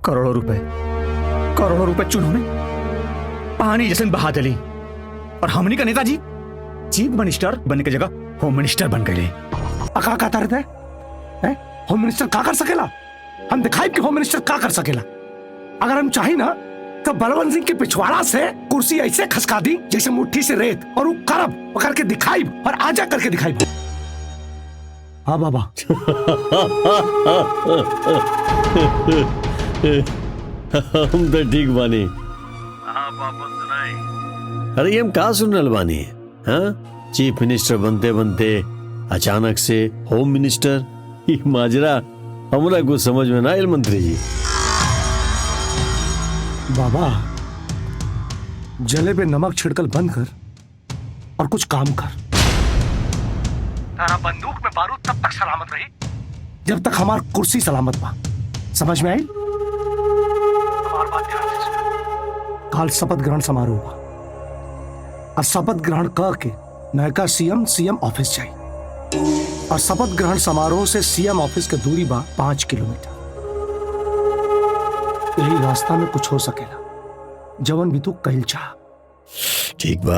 करोड़ों रुपए चुनो में पानी जैसे बहा दली और हमनी का नेताजी चीफ मिनिस्टर बनने की जगह होम मिनिस्टर बन गए। का कहता रहता है होम मिनिस्टर का कर सकेला? हम दिखाई कि होम मिनिस्टर का कर सकेला। अगर हम चाहे ना तो बलवंत सिंह के पिछवाड़ा से कुर्सी ऐसे खसका दी जैसे मुट्ठी से रेत, और वो करब करके दिखाई और आजा करके दिखाई। हाँ बाबा। हम तो ठीक बानी। आप वापस सुनाई। अरे हम कहा सुन रहे बानी? हाँ, चीफ मिनिस्टर बनते बनते अचानक से होम मिनिस्टर, ये माजरा हमरा कुछ समझ में ना आयल मंत्री जी। बाबा, जले पे नमक छिड़कल बंद कर और कुछ काम कर। तारा बंदूक में बारूद तब तक सलामत रही जब तक हमार कुर्सी सलामत बा। समझ में आई? हमार बात ध्यान से सुन। काल शपथ ग्रहण समारोह बा और शपथ ग्रहण करके नयका सीएम ऑफिस जाई, और शपथ ग्रहण समारोह से सीएम ऑफिस के दूरी बा 5 किलोमीटर। यही रास्ता में कुछ हो सकेला जवन भी तू कहल चाह। ठीक बा।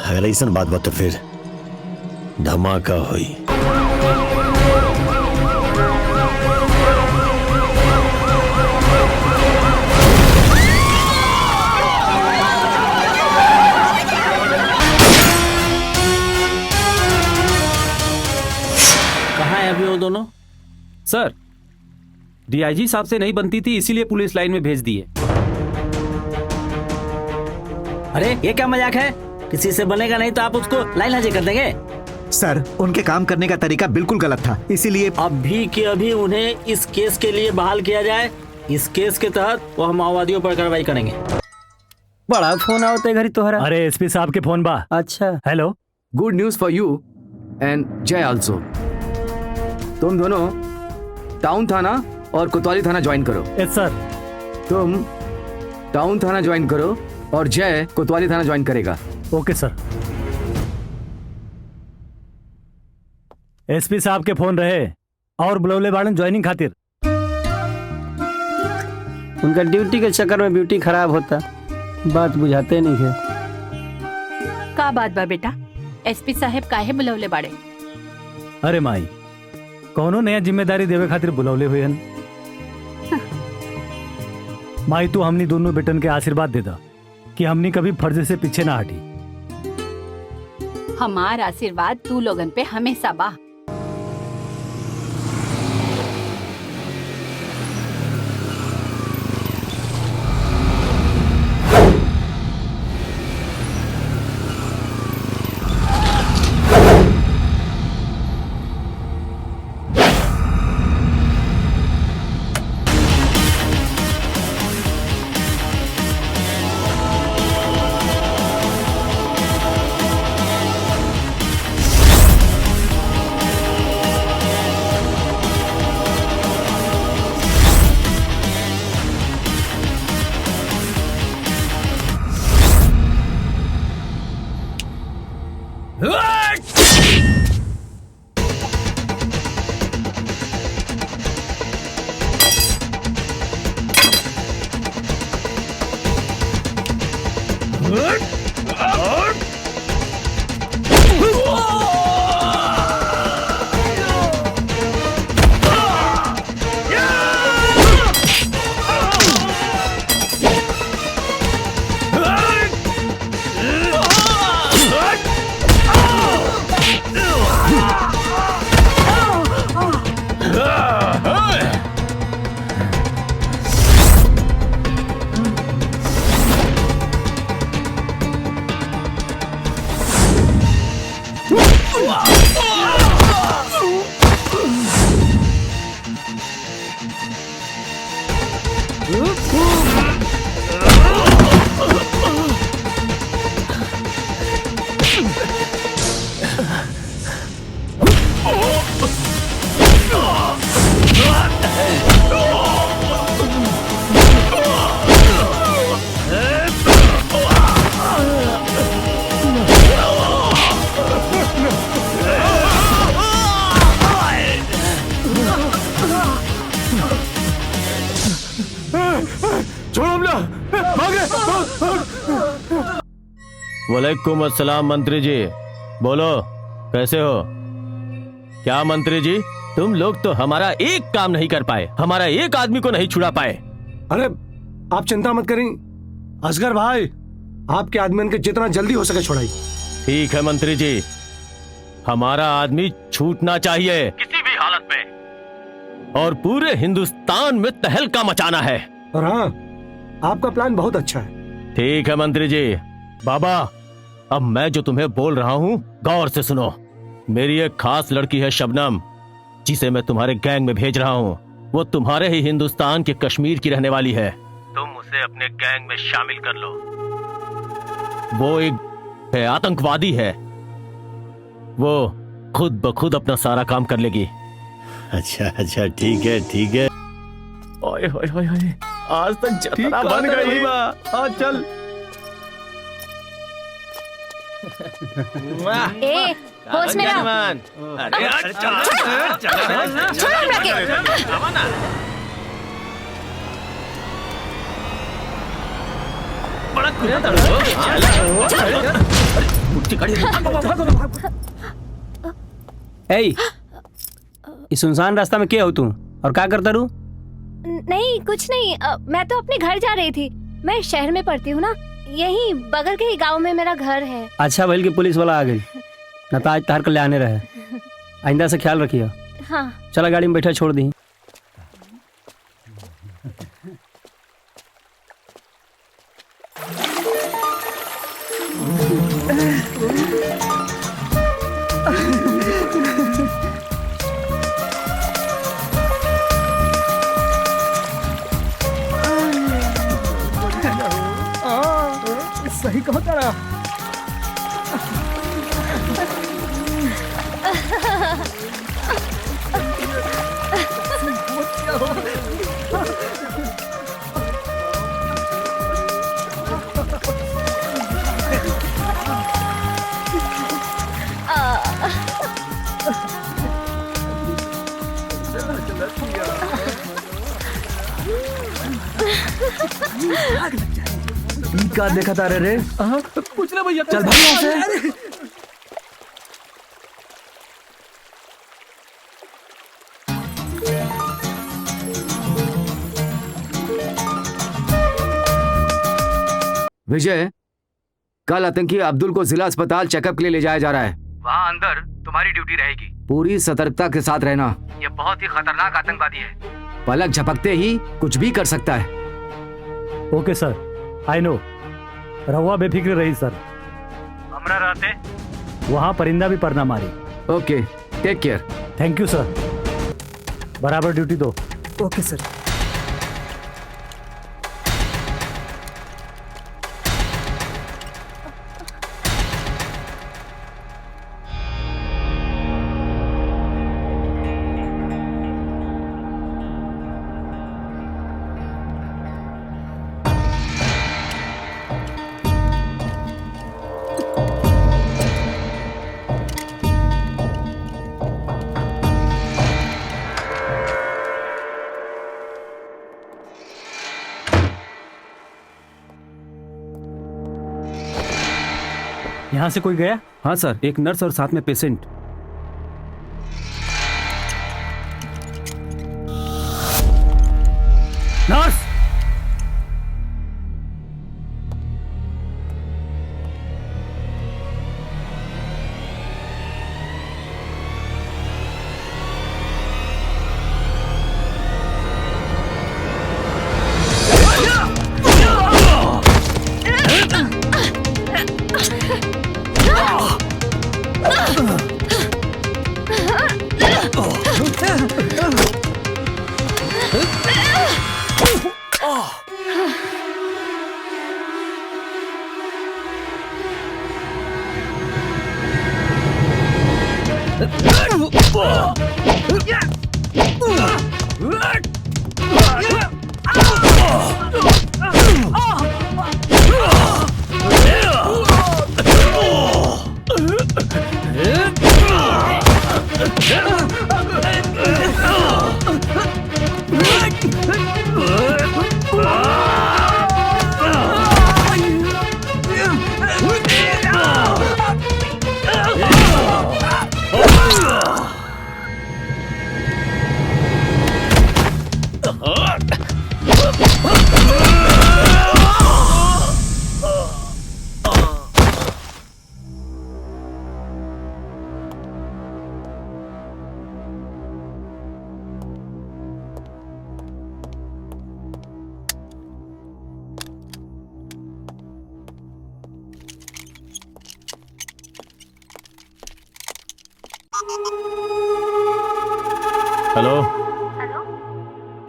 अगर ऐसा बात बा तो फिर धमाका हुई। कहाँ है अभी वो दोनों? सर, डीआईजी साहब से नहीं बनती थी, इसीलिए पुलिस लाइन में भेज दिए। अरे ये क्या मजाक है? किसी से बनेगा नहीं तो आप उसको लाइन हाजिर कर देंगे? सर, उनके काम करने का तरीका बिल्कुल गलत था, इसीलिए अभी के अभी उन्हें इस केस के लिए बहाल किया जाए। इस केस के तहत वो हम माओवादियों पर कार्रवाई करेंगे। बड़ा फोन आवते घरी तोहरा। अरे एसपी साहब के फोन बा। अच्छा, hello. Good news for you and जय आल्सो। तुम दोनों टाउन थाना और कोतवाली थाना ज्वाइन करो। यस सर। तुम टाउन थाना ज्वाइन करो और जय कोतवाली थाना ज्वाइन करेगा। ओके सर। एसपी साहब के फोन रहे और बुलौले बाड़न ज्वाइनिंग खातिर। उनका ड्यूटी के चक्कर में ब्यूटी खराब होता, बात बुझाते नहीं है। का बात बा बेटा? एसपी साहब काहे बुलौले बाड़े? अरे माई, कौनो नया जिम्मेदारी देवे खातिर बुलौले हुए हन। माई, तू हमनी दोनों बेटन के आशीर्वाद दे दा कि हमनी कभी फर्ज से पीछे ना हटी। हमार आशीर्वाद तू लोगन पे हमेशा बा। छोड़ो हमला, भागे। वालेकुम अस्सलाम मंत्री जी, बोलो कैसे हो? क्या मंत्री जी, तुम लोग तो हमारा एक काम नहीं कर पाए, हमारा एक आदमी को नहीं छुड़ा पाए। अरे आप चिंता मत करें असगर भाई, आपके आदमी के जितना जल्दी हो सके छुड़ाई। ठीक है मंत्री जी, हमारा आदमी छूटना चाहिए किसी भी हालत में, और पूरे हिंदुस्तान में तहलका मचाना है। और हाँ, आपका प्लान बहुत अच्छा है। ठीक है मंत्री जी। बाबा, अब मैं जो तुम्हें बोल रहा हूँ गौर से सुनो। मेरी एक खास लड़की है शबनम, जिसे मैं तुम्हारे गैंग में भेज रहा हूँ। वो तुम्हारे ही हिंदुस्तान के कश्मीर की रहने वाली है। तुम उसे अपने गैंग में शामिल कर लो। वो एक आतंकवादी है, वो खुद ब खुद अपना सारा काम कर लेगी। अच्छा अच्छा, ठीक है ठीक है। ओए होए होए होए, आज तक जतरा बन गई। हाँ चल। ए, होश में रहो। अरे छोड़ो हमरा के। इस सुनसान रास्ता में क्या हो तू और क्या करता रू? नहीं कुछ नहीं, मैं तो अपने घर जा रही थी। मैं शहर में पढ़ती हूँ ना, यहीं बगल के ही गांव में मेरा घर है। अच्छा भइल कि पुलिस वाला आ गई, न तो आज तार कर ले आने रहे। आइंदा से ख्याल रखिए। हाँ चला गाड़ी में बैठा छोड़ दी। सही कहो तारा। का देखा तारे रे? कुछ ना भैया, चल भाग यहाँ से। विजय, कल आतंकी अब्दुल को जिला अस्पताल चेकअप के लिए ले जाया जा रहा है। वहाँ अंदर तुम्हारी ड्यूटी रहेगी। पूरी सतर्कता के साथ रहना। ये बहुत ही खतरनाक आतंकवादी है, पलक झपकते ही कुछ भी कर सकता है। ओके सर, आई नो। रहुआ बेफिक्र रही सर, हमरा रहते वहाँ परिंदा भी पर ना मारी। ओके, टेक केयर। थैंक यू सर, बराबर ड्यूटी दो। ओके सर। यहाँ से कोई गया? हाँ सर, एक नर्स और साथ में पेशेंट। नर्स!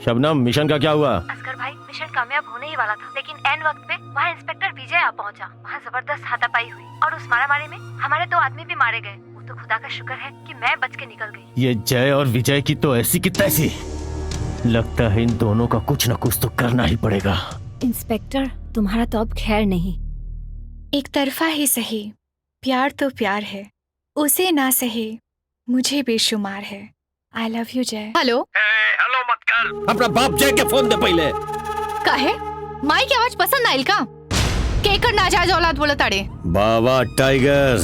शबनम, मिशन का क्या हुआ? असगर भाई, मिशन कामयाब होने ही वाला था, लेकिन एन वक्त पे वहाँ इंस्पेक्टर विजय आ पहुँचा। वहाँ जबरदस्त हाथापाई हुई और उस मारामारी में हमारे 2 आदमी भी मारे गए। वो तो खुदा का शुक्र है कि मैं बच के निकल गई। ये जय और विजय की तो ऐसी की तैसी। लगता है इन दोनों का कुछ न कुछ तो करना ही पड़ेगा। इंस्पेक्टर, तुम्हारा तो अब खैर नहीं। एक तरफा ही सही, प्यार तो प्यार है, उसे ना सही मुझे बेशुमार है। आई लव यू जय। हेलो हेलो मत कर। अपना बाप जय के फोन दे पहले। काहे माई की आवाज पसंद आइल का? केकर नाजायज औलाद बोला ताड़े। बाबा टाइगर,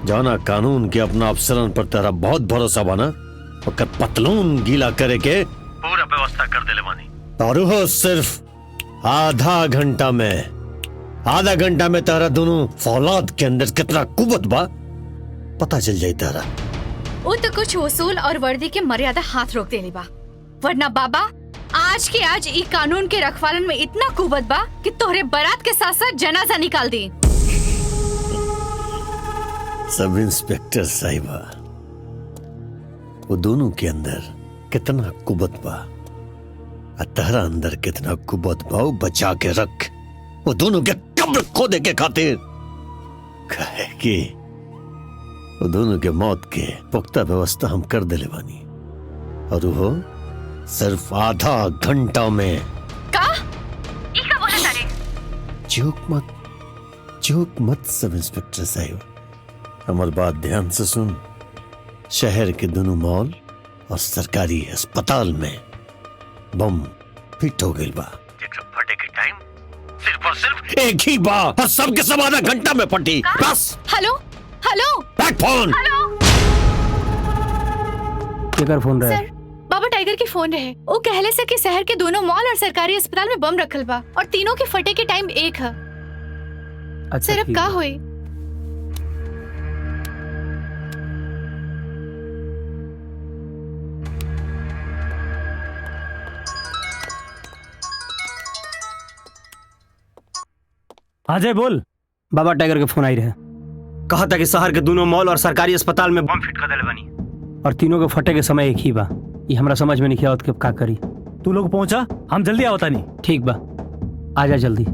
जाना कानून के अपना अफसरन पर तेरा बहुत भरोसा बना, ओकर पतलून गीला करे के पूरा व्यवस्था कर दे लेवानी। तारू हो सिर्फ आधा घंटा में तारा दोनों फौलाद के अंदर कितना कुवत बा पता चल जाए तारा। वो तो कुछ वसूल और वर्दी के मर्यादा हाथ रोक देनी बा, वरना बाबा आज के आज ई कानून के रखवालन में इतना कुवत बा कि तोहरे बारात के साथ साथ जनाजा निकाल दी। सब इंस्पेक्टर साहिबा, वो दोनों के अंदर कितना कुवत बा और तारा अंदर कितना कुवत बा, वो बचा के रख। वो दोनों के कब्र खोदे के खातिर कहे कि वो दोनों के मौत के पुख्ता व्यवस्था हम कर दे लेवानी, और वो सिर्फ आधा घंटा में। का? ई का बोला तारे? चूक मत सब इंस्पेक्टर साहिब, हमार बात ध्यान से सुन। शहर के दोनों मॉल और सरकारी अस्पताल में बम फिट हो गई बा। फटे के टाइम सिर्फ और सिर्फ एक ही बात और सबके सब आधा घंटा में फटी। बस। Hello hello back phone. Hello केकर फोन रहे? सर, बाबा टाइगर की फोन रहे। वो कहले से कि शहर के दोनों मॉल और सरकारी अस्पताल में बम रखल बा और तीनों के फटे के टाइम एक है। अच्छा, सर अब का हुई? अजय बोल। बाबा टाइगर के फोन आई रहे, कहा था कि शहर के दोनों मॉल और सरकारी अस्पताल में बम फिट कर दे लेवानी और तीनों के फटे के समय एक ही बा। ये हमरा समझ में नहीं आवत कि अब का करी। तू लोग पहुंचा, हम जल्दी आवता नहीं। ठीक बा, आजा जल्दी।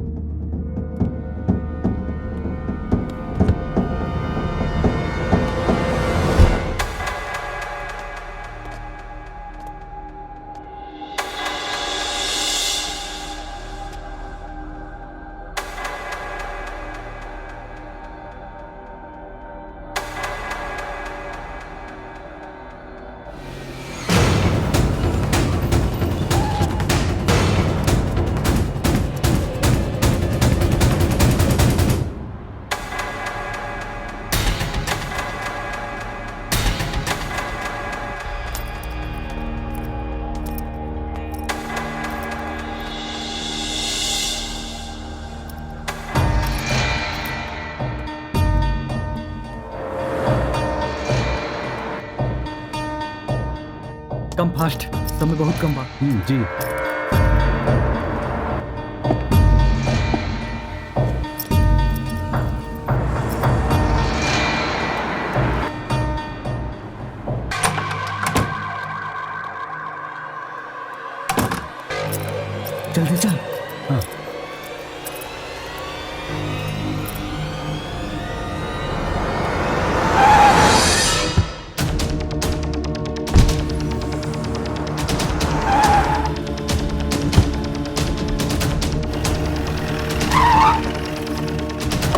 कम फास्ट, समय बहुत कम बा। जी जल्दी चल। हाँ।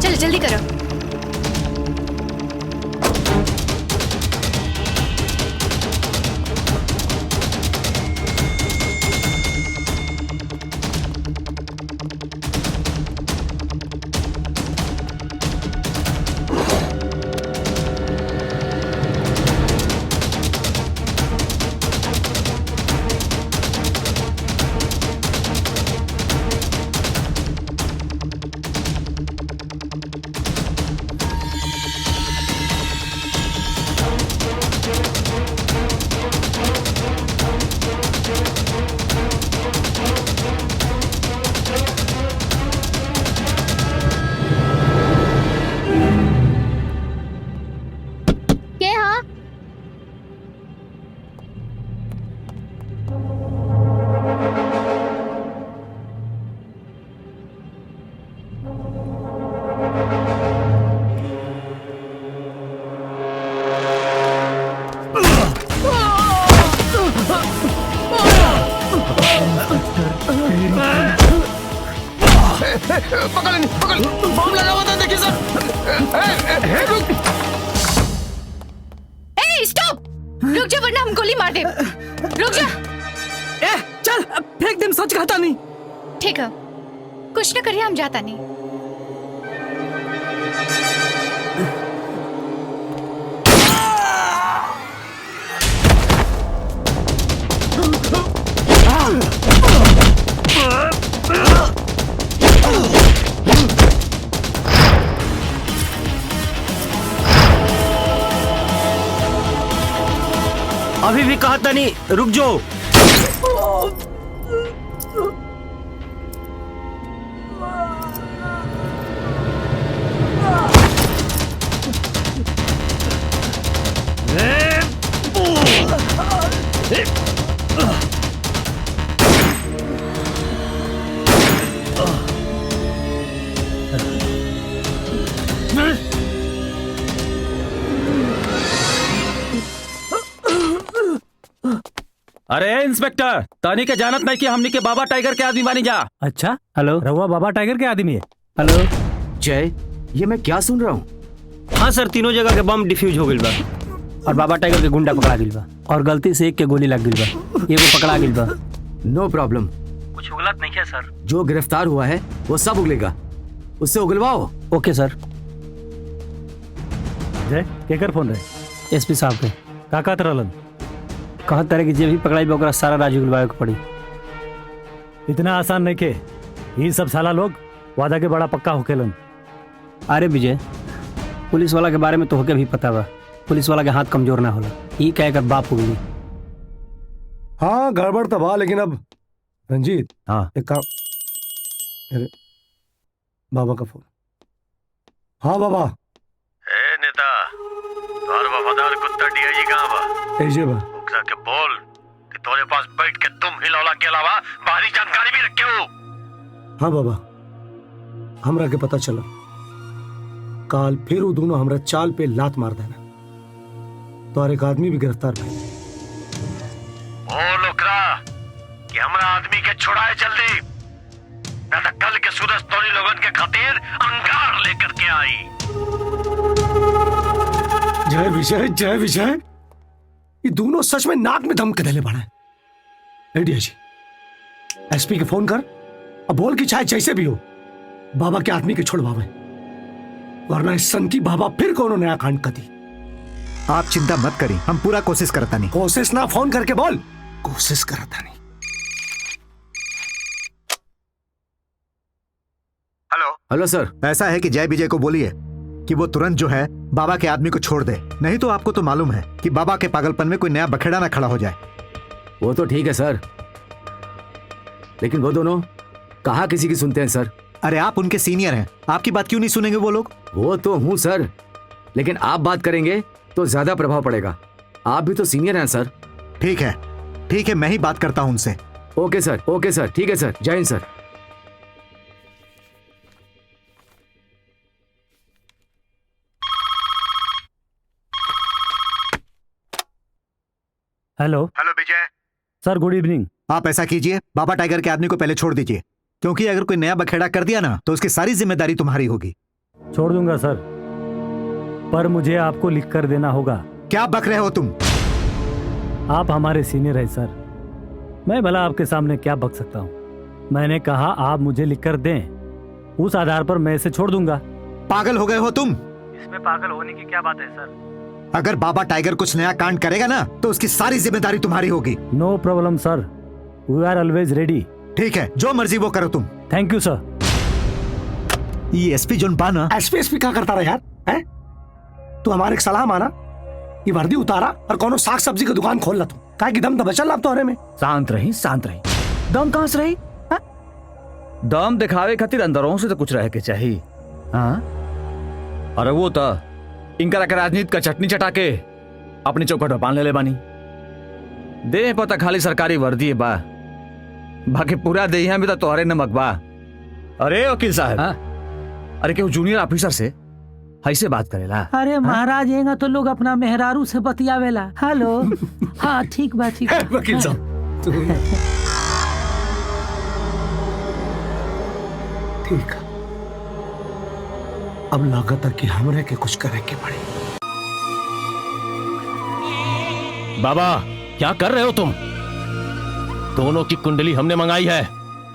चल जल्दी करो। के हाँ? पकड़ पकड़, बम लगा हुआ था, देखिए सर। रुक। ए स्टॉप, रुक जा वरना हम गोली मार दे। रुक जा। चल फेंक दे, सच कहता नहीं। ठीक है, कुछ न करिए, हम जाता नहीं। अभी भी कहा था नहीं, रुक जाओ। अरे इंस्पेक्टर, तानी के जानत नहीं कि हमनी के बाबा टाइगर के आदमी मानी जा। अच्छा, हेलो, रहुआ बाबा टाइगर के आदमी है। हेलो जय, ये मैं क्या सुन रहा हूँ? हाँ सर, तीनों जगह के बम डिफ्यूज हो गइल बा और बाबा टाइगर के गुंडा पकड़ा गइल बा और गलती से एक के गोली लग गइल बा, एगो पकड़ा गइल बा। नो प्रॉब्लम, कुछ उगलत नहीं है सर। जो गिरफ्तार हुआ है वो सब उगलेगा, उससे उगलवाओ। ओके सर। जय केकर फोन रहे? एसपी साहब के। का कहत रहलन? कहत तरह की जे भी पकड़ाई बा ओकरा सारा राजू गिलवाए के पड़ी। इतना आसान नहीं के, ये सब साला लोग वादा के बड़ा पक्का होकेलन। अरे विजय, पुलिस वाला के बारे में तो होके भी पता बा, पुलिस वाला के हाथ कमजोर ना होला। ई कह कर बाप हो गई। हाँ गड़बड़ तो बा, लेकिन अब रंजीत, हाँ एक काम। अरे बाबा का फोन। हाँ बाबा। ए नेता, तुम्हारा वफादार कुत्ता डीआईजी कहाँ बा? ऐसे बा। उकसा के बोल कि तुम्हारे पास बैठ के तुम हिलौला के अलावा बाहरी जानकारी भी रखे हो। हाँ बाबा, हमरा के पता चला, काल फिर वो दोनों हमरा चाल पे लात मार देना, तो एक आदमी भी गिरफ्तार भइल। बोल ओकरा कि हमरा आदमी के छुड़ाए जल्दी, ना तो कल के सूरज तोरी लोगन के खातिर अंगार लेकर के आई। जय विजय, जय विजय, ये दोनों सच में नाक में दम के धले पड़ा है। जी, एसपी के फोन कर अब बोल कि चाहे जैसे भी हो बाबा के आदमी के छुड़वावे, वरना इस सन की बाबा फिर कोनो नया कांड कर दी। आप चिंता मत करिए, हम पूरा कोशिश करता नहीं। कोशिश ना, फोन करके बोल कोशिश करता नहीं। हेलो हेलो सर। ऐसा है कि जय विजय को बोलिए कि वो तुरंत जो है बाबा के आदमी को छोड़ दे, नहीं तो आपको तो मालूम है कि बाबा के पागलपन में कोई नया बखेड़ा ना खड़ा हो जाए। वो तो ठीक है सर, लेकिन वो दोनों कहाँ किसी की सुनते हैं सर? अरे आप उनके सीनियर हैं, आपकी बात क्यों नहीं सुनेंगे वो लोग? वो तो हूँ सर, लेकिन आप बात करेंगे तो ज्यादा प्रभाव पड़ेगा। आप भी तो सीनियर हैं सर। ठीक है, मैं ही बात करता हूँ उनसे। ओके सर, ठीक है सर, जय हिंद सर। हेलो हेलो विजय। सर, गुड इवनिंग। आप ऐसा कीजिए, बाबा टाइगर के आदमी को पहले छोड़ दीजिए, क्योंकि अगर कोई नया बखेड़ा कर दिया ना तो उसकी सारी जिम्मेदारी तुम्हारी होगी। छोड़ दूंगा सर, पर मुझे आपको लिख कर देना होगा। क्या बक रहे हो तुम? आप हमारे सीनियर हैं सर, मैं भला आपके सामने क्या बक सकता हूँ। मैंने कहा आप मुझे लिख कर दें, उस आधार पर मैं इसे छोड़ दूंगा। पागल हो गए हो तुम? इसमें पागल होने की क्या बात है सर? अगर बाबा टाइगर कुछ नया कांड करेगा ना तो उसकी सारी जिम्मेदारी तुम्हारी होगी। नो प्रॉब्लम सर, वी आर ऑलवेज रेडी। ठीक है, जो मर्जी वो करो तुम। थैंक यू सर। ये एसपी जोन बाना एसपी क्या करता रहा यार, हैं? तू हमारे एक सलाह माना, ये वर्दी उतारा और कोनो साग सब्जी की दुकान खोल ला तू, काहे कि दम तो बचल अब तोहरे में। शांत रही। दम कहां से रही? दम दिखावे खातिर अंदरों से तो कुछ रह के चाहिए। हाँ, अरे वो तो इनका राजनीति का चटनी चटा के अपनी चौकट में बांध ले बानी। दे पता खाली सरकारी वर्दी बा, बाकी पूरा देहिया में तो तोहरे नमक बा। अरे वकील साहब, अरे क्यों जूनियर ऑफिसर से ऐसे बात करेला? अरे महाराज येगा तो लोग अपना मेहरारू से बतियावेला। हेलो हाँ ठीक बा, ठीक बा। वकील साहब ठीक है, अब लागत है कि हमरे के कुछ करे के पड़े। बाबा क्या कर रहे हो तुम? दोनों की कुंडली हमने मंगाई है।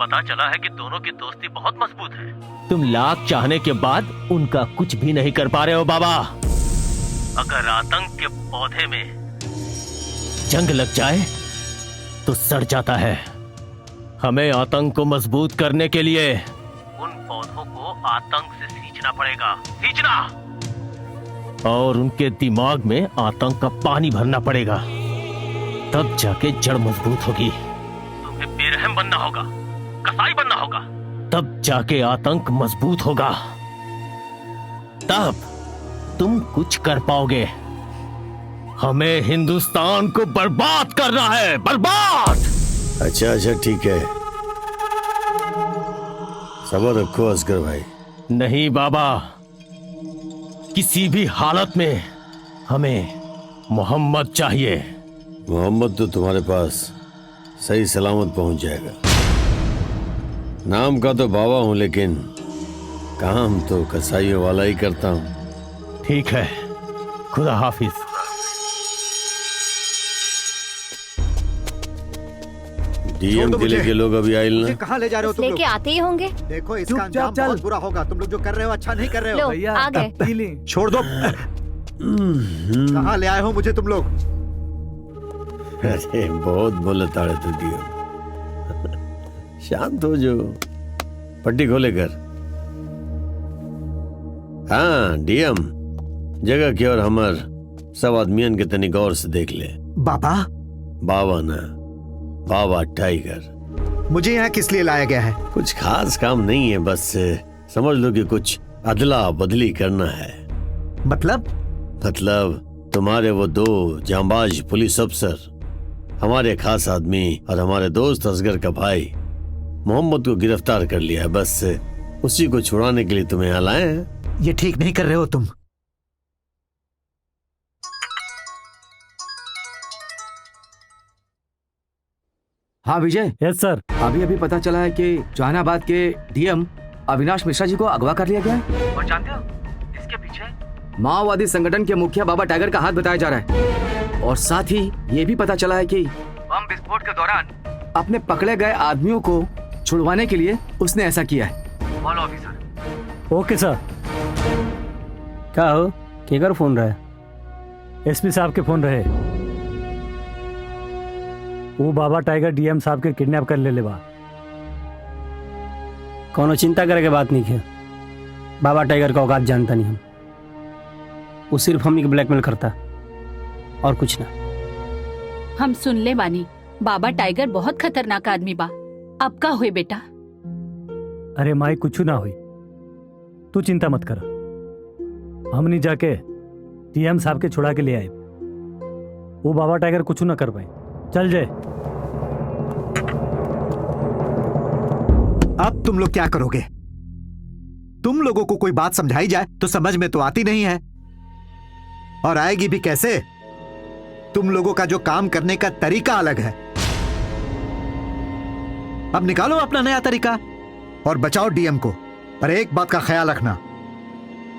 पता चला है कि दोनों की दोस्ती बहुत मजबूत है। तुम लाख चाहने के बाद उनका कुछ भी नहीं कर पा रहे हो बाबा। अगर आतंक के पौधे में जंग लग जाए तो सड़ जाता है। हमें आतंक को मजबूत करने के लिए उन पौधों को आतंक से सींचना पड़ेगा, सींचना, और उनके दिमाग में आतंक का पानी भरना पड़ेगा। तब जाके जड़ मजबूत होगी। तुम्हें बेरहम बनना होगा, कसाई बनना होगा, तब जाके आतंक मजबूत होगा। तब तुम कुछ कर पाओगे। हमें हिंदुस्तान को बर्बाद करना है, बर्बाद। अच्छा अच्छा ठीक है, सब्र रखो असगर भाई। नहीं बाबा, किसी भी हालत में हमें मोहम्मद चाहिए। मोहम्मद तो तुम्हारे पास सही सलामत पहुंच जाएगा। नाम का तो बाबा हूं, लेकिन काम तो कसाईयों वाला ही करता हूं। ठीक है, खुदा हाफिज। डीएम किले के लोग अभी आए ना? कहाँ ले जा रहे हो तुम लोग? लेके आते ही होंगे। देखो इसका अंजाम बहुत बुरा होगा। तुम लोग जो कर रहे हो अच्छा नहीं कर रहे हो। लो, आ गए। छोड़ दो। कहाँ ले आए हो मुझे तुम लोग? अरे बहुत बोले ताड़े तू डीएम, शांत हो जो, पट्टी खोले कर। हाँ डीएम, जगह की और हमर सब आदमियन के तनी गौर से देख ले। बाबा? बाबा ना, बाबा टाइगर। मुझे यहाँ किस लिए लाया गया है? कुछ खास काम नहीं है, बस समझ लो कि कुछ अदला बदली करना है। मतलब तुम्हारे वो दो जांबाज पुलिस अफसर, हमारे खास आदमी और हमारे दोस्त असगर का भाई मोहम्मद को गिरफ्तार कर लिया है। बस उसी को छुड़ाने के लिए तुम्हें यहाँ लाए हैं। ये ठीक नहीं कर रहे हो तुम। हाँ विजय। यस सर। अभी पता चला है कि जहानाबाद के डीएम अविनाश मिश्रा जी को अगवा कर लिया गया है। और जानते हो इसके पीछे माओवादी संगठन के मुखिया बाबा टाइगर का हाथ बताया जा रहा है। और साथ ही ये भी पता चला है कि बम विस्फोट के दौरान अपने पकड़े गए आदमियों को छुड़वाने के लिए उसने ऐसा किया है। Follow officer. Okay sir. क्या हो, केकर फोन रहा है? एसपी साहब के फोन रहे। वो बाबा टाइगर डीएम साहब के किडनैप कर ले बा। कोनो चिंता करे के बात नहीं है। बाबा टाइगर का औकात जानता नहीं हम। वो सिर्फ हमनी के ब्लैकमेल करता और कुछ ना। हम सुन ले बानी बाबा टाइगर बहुत खतरनाक आदमी बा। अब का हुए बेटा? अरे माई कुछ ना हुई, तू चिंता मत कर। हमनी जाके डीएम साहब के छुड़ा के ले आए। वो बाबा टाइगर कुछ ना कर पाए। चल जाए। अब तुम लोग क्या करोगे? तुम लोगों को कोई बात समझाई जाए तो समझ में तो आती नहीं है, और आएगी भी कैसे? तुम लोगों का जो काम करने का तरीका अलग है। अब निकालो अपना नया तरीका और बचाओ डीएम को। पर एक बात का ख्याल रखना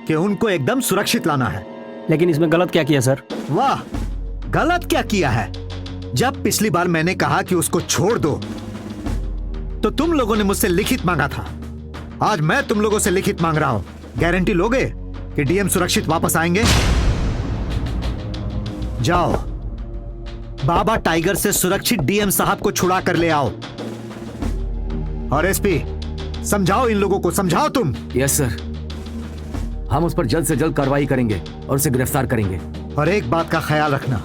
कि उनको एकदम सुरक्षित लाना है। लेकिन इसमें गलत क्या किया सर? वाह, गलत क्या किया है? जब पिछली बार मैंने कहा कि उसको छोड़ दो तो तुम लोगों ने मुझसे लिखित मांगा था। आज मैं तुम लोगों से लिखित मांग रहा हूं। गारंटी लोगे कि डीएम सुरक्षित वापस आएंगे? जाओ, बाबा टाइगर से सुरक्षित डीएम साहब को छुड़ा कर ले आओ। और एसपी, समझाओ इन लोगों को, समझाओ तुम। यस सर, हम उस पर जल्द से जल्द कार्रवाई करेंगे और उसे गिरफ्तार करेंगे। और एक बात का ख्याल रखना,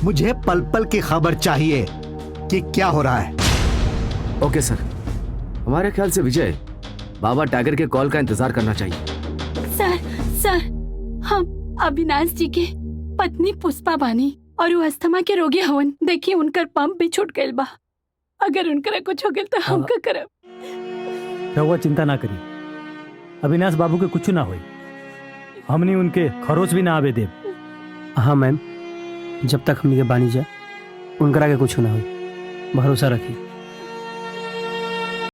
मुझे पल पल की खबर चाहिए कि क्या हो रहा है। ओके सर। हमारे ख्याल से विजय, बाबा टाइगर के कॉल का इंतजार करना चाहिए। सर, हम अविनाश जी के पत्नी पुष्पा बानी और वो अस्थमा के रोगी हवन। देखिए उनकर पंप भी छूट गइल बा। अगर उनकरा कुछ हो गइल तो हम का करब? रहुआ चिंता ना करी, अविनाश बाबू के कुछ ना होई। हमनी उनके खरोच भी ना आवे देव। हाँ मैम, जब तक हमनी के बानी जा उनकरा के कुछ ना हो, भरोसा रखिए।